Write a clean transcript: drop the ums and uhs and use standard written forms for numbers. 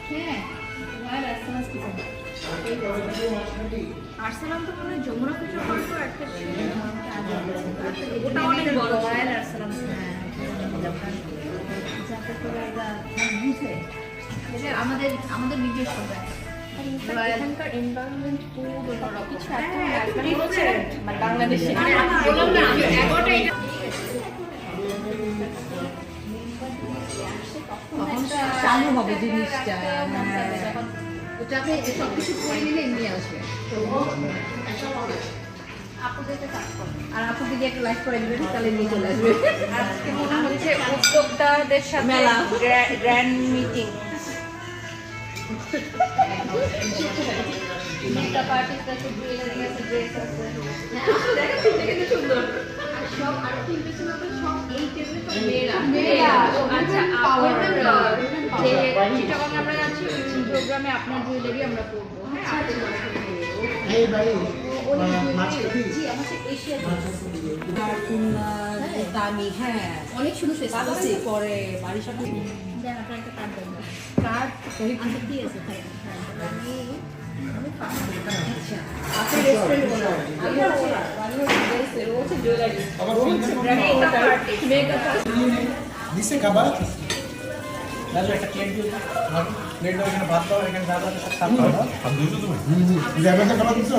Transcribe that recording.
হ্যাঁ আর্সেনাল তো মানে যমুনা কিছু তো একটা ছিল ওটা অনেক বড় রয়্যাল আর্সেনাল যাতে করে এরা বুঝে যে আমাদের আমাদের নিজস্ব এখানকার এনভায়রনমেন্ট পুরো কিছু মানে বাংলাদেশে বললাম না 11টা চালু হবে জিনিসটা ওটাকে সবকিছু করে নিলে এমনি আসবে আপুদেরকে কাজ করো আর আপু যদি একটা লাইভ করে দিবেন তাহলে নিয়ে চলে আসবে আজকে মনে হচ্ছে উদ্যোক্তাদের সাথে গ্র্যান্ড মিটিং মেকআপ আর্টিস্ট আছে জুয়েলারি আছে ড্রেস আছে দেখেন কিন্তু সুন্দর আর সব আর তিন পিছনে তো সব এই টেবিলে সব মেয়েরা আচ্ছা যে চিটাগং আমরা যাচ্ছি ওই প্রোগ্রামে আপনার জুয়েলারি আমরা করবো হ্যাঁ এই ভাই জি আমাদের এশিয়া দামি হ্যাঁ অনেক সুন্দর ফেস বাজারে পরে বাড়ির সাথে দেন আপনার একটা কার্ড দেন কার্ড আচ্ছা কি আছে ভাই আপনি রেস্টুরেন্ট বলো ও হচ্ছে জুয়েলারি দিছে খাবার দাদু একটা প্লেট দিও প্লেট দাও এখানে ভাত দাও এখানে দাদা সব খাবার দাও আমি দিয়েছো তুমি? যাবে না খাবার দিছো